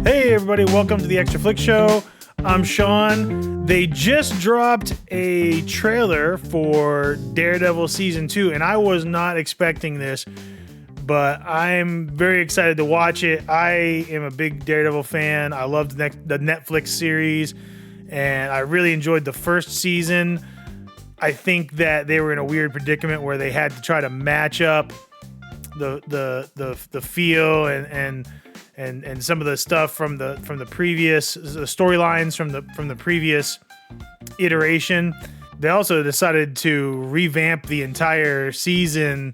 Hey everybody, welcome to the Extra Flick Show. I'm Shawn. They just dropped a trailer for Daredevil Season 2, and I was not expecting this, but I'm very excited to watch it. I am a big Daredevil fan. I loved the Netflix series, and I really enjoyed the first season. I think that they were in a weird predicament where they had to try to match up the feel and some of the stuff from the previous storylines from the previous iteration. They also decided to revamp the entire season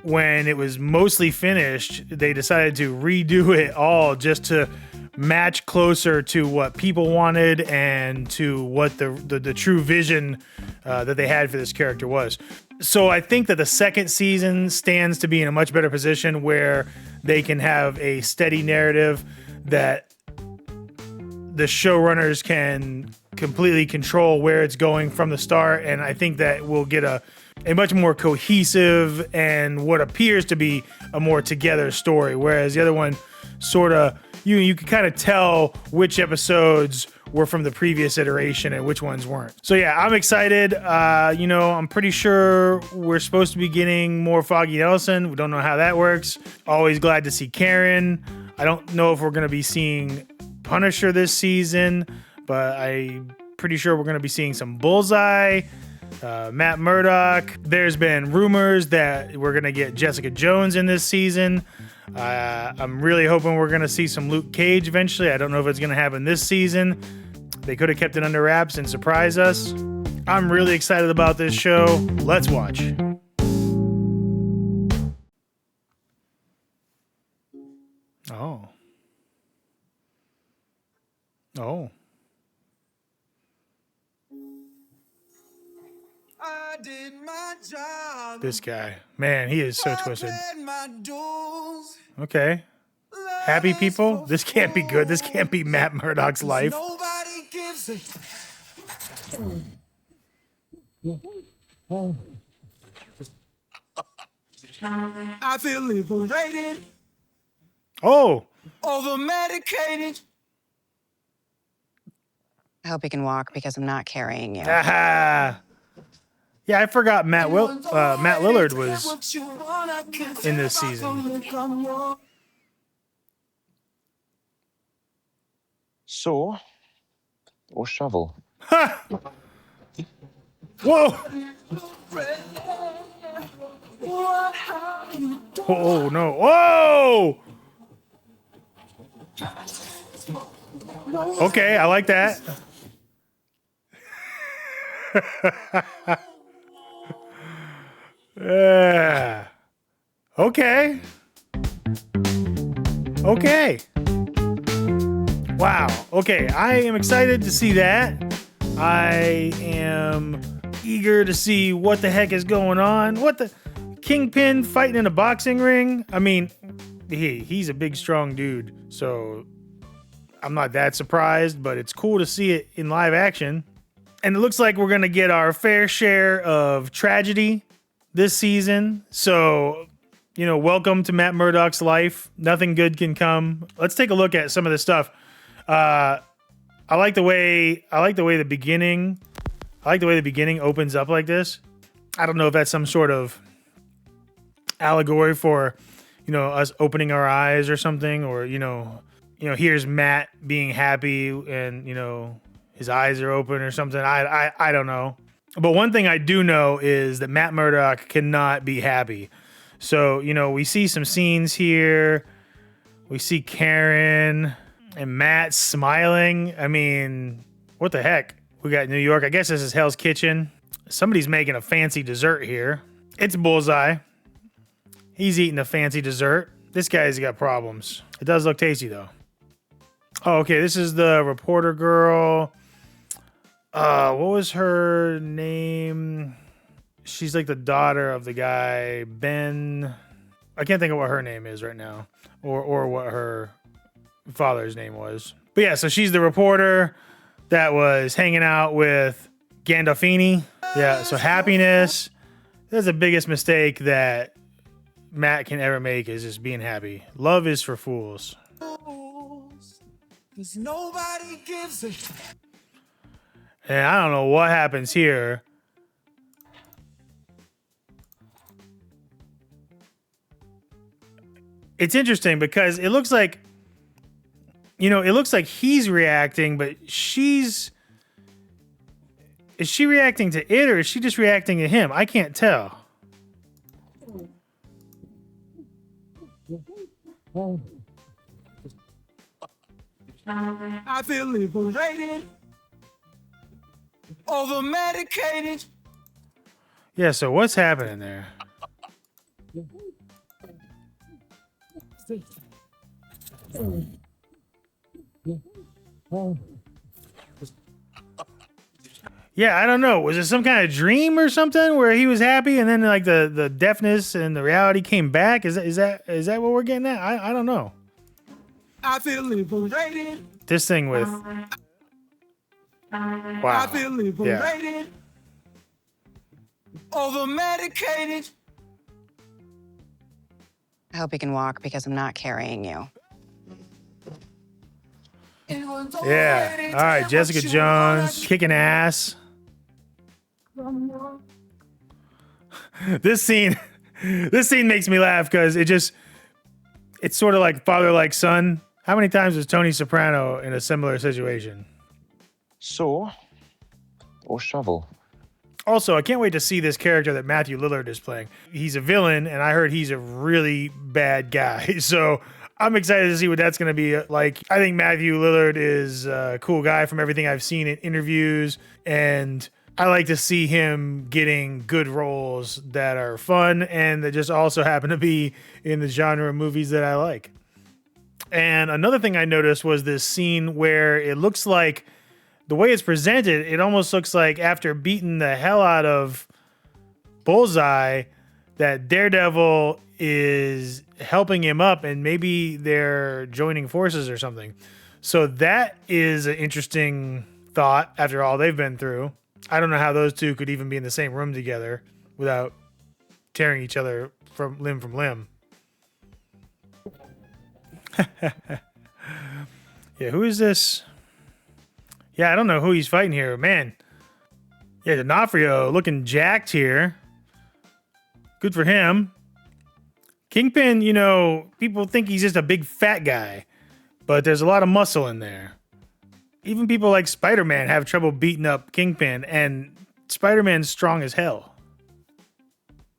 when it was mostly finished. They decided to redo it all just to match closer to what people wanted and to what the true vision that they had for this character was. So I think that the second season stands to be in a much better position where they can have a steady narrative that the showrunners can completely control where it's going from the start. And I think that we'll get a much more cohesive and what appears to be a more together story. Whereas the other one sort of, you can kind of tell which episodes were from the previous iteration and which ones weren't. So yeah, I'm excited. I'm pretty sure we're supposed to be getting more Foggy Nelson. We don't know how that works. Always glad to see Karen. I don't know if we're going to be seeing Punisher this season, but I'm pretty sure we're going to be seeing some Bullseye, Matt Murdock. There's been rumors that we're going to get Jessica Jones in this season. I'm really hoping we're going to see some Luke Cage eventually. I don't know if it's going to happen this season. They could have kept it under wraps and surprised us. I'm really excited about this show. Let's watch. Oh. I did my job. This guy. Man, he is so twisted. Okay. Happy people? This can't be good. This can't be Matt Murdock's life. Nobody gives it. I feel liberated. Oh. Over medicated. I hope you can walk because I'm not carrying you. Aha. Yeah, I forgot Matt Lillard was in this season. Saw or shovel? Ha! Whoa! Oh no! Whoa! Okay, I like that. Yeah. Okay. Wow. Okay, I am excited to see that. I am eager to see what the heck is going on. What the Kingpin fighting in a boxing ring? I mean, he's a big, strong dude, so I'm not that surprised, but it's cool to see it in live action. And it looks like we're going to get our fair share of tragedy this season. So, welcome to Matt Murdock's life. Nothing good can come. Let's take a look at some of this stuff. I like the way the beginning opens up like this. I don't know if that's some sort of allegory for, us opening our eyes or something, or, here's Matt being happy and, his eyes are open or something. I don't know. But one thing I do know is that Matt Murdock cannot be happy. So, we see some scenes here. We see Karen and Matt smiling. I mean, what the heck? We got New York. I guess this is Hell's Kitchen. Somebody's making a fancy dessert here. It's Bullseye. He's eating a fancy dessert. This guy's got problems. It does look tasty, though. Oh, okay. This is the reporter girl. What was her name? She's like the daughter of the guy, Ben. I can't think of what her name is right now, or what her father's name was. But yeah, so she's the reporter that was hanging out with Gandolfini. Yeah, so happiness. That's the biggest mistake that Matt can ever make, is just being happy. Love is for fools. 'Cause nobody gives a And I don't know what happens here. It's interesting because it looks like, it looks like he's reacting, but is she reacting to it or is she just reacting to him? I can't tell. I feel liberated. Over medicated. Yeah, so what's happening there? Yeah, I don't know. Was it some kind of dream or something where he was happy and then like the deafness and the reality came back? Is that what we're getting at? I don't know. I feel liberated. This thing with I wow. feel liberated. Over medicated. I hope you can walk because I'm not carrying you. Yeah. All right, Jessica Jones kicking ass. This scene makes me laugh because it's sort of like father like son. How many times was Tony Soprano in a similar situation? Saw or shovel? Also, I can't wait to see this character that Matthew Lillard is playing. He's a villain, and I heard he's a really bad guy. So I'm excited to see what that's going to be like. I think Matthew Lillard is a cool guy from everything I've seen in interviews, and I like to see him getting good roles that are fun and that just also happen to be in the genre of movies that I like. And another thing I noticed was this scene where it looks like the way it's presented, it almost looks like after beating the hell out of Bullseye, that Daredevil is helping him up and maybe they're joining forces or something. So that is an interesting thought after all they've been through. I don't know how those two could even be in the same room together without tearing each other from limb. Yeah, who is this? Yeah, I don't know who he's fighting here. Man. Yeah, D'Onofrio looking jacked here. Good for him. Kingpin, people think he's just a big fat guy, but there's a lot of muscle in there. Even people like Spider-Man have trouble beating up Kingpin, and Spider-Man's strong as hell.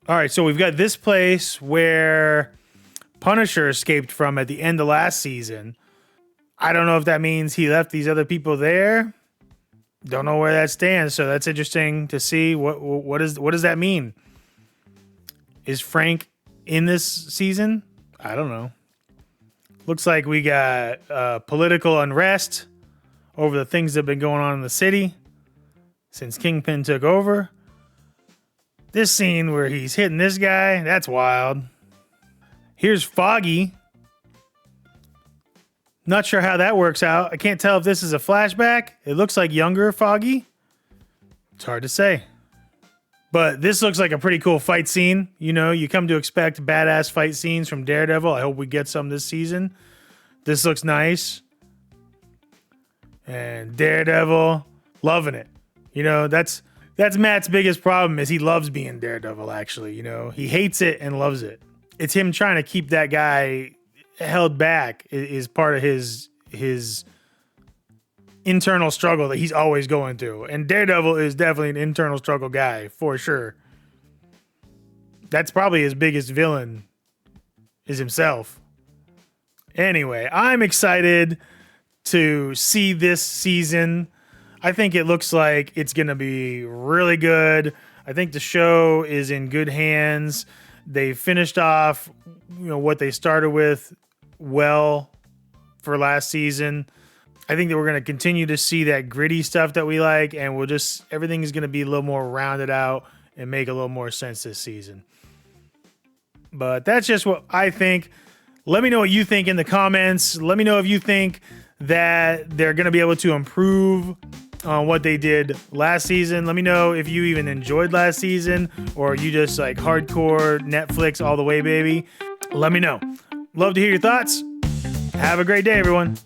All right, so we've got this place where Punisher escaped from at the end of last season. I don't know if that means he left these other people there. Don't know where that stands, so that's interesting to see. What does that mean? Is Frank in this season? I don't know. Looks like we got political unrest over the things that have been going on in the city since Kingpin took over. This scene where he's hitting this guy, that's wild. Here's Foggy. Not sure how that works out. I can't tell if this is a flashback. It looks like younger Foggy. It's hard to say. But this looks like a pretty cool fight scene. You come to expect badass fight scenes from Daredevil. I hope we get some this season. This looks nice. And Daredevil, loving it. That's Matt's biggest problem is he loves being Daredevil, actually. He hates it and loves it. It's him trying to keep that guy held back is part of his internal struggle that he's always going through. And Daredevil is definitely an internal struggle guy, for sure. That's probably his biggest villain is himself. Anyway, I'm excited to see this season. I think it looks like it's going to be really good. I think the show is in good hands. They finished off, what they started with well for last season. I think that we're going to continue to see that gritty stuff that we like, and everything is going to be a little more rounded out and make a little more sense this season. But that's just what I think. Let me know what you think in the comments. Let me know if you think that they're going to be able to improve on what they did last season. Let me know if you even enjoyed last season or you just like hardcore Netflix all the way, baby. Let me know. Love to hear your thoughts. Have a great day, everyone.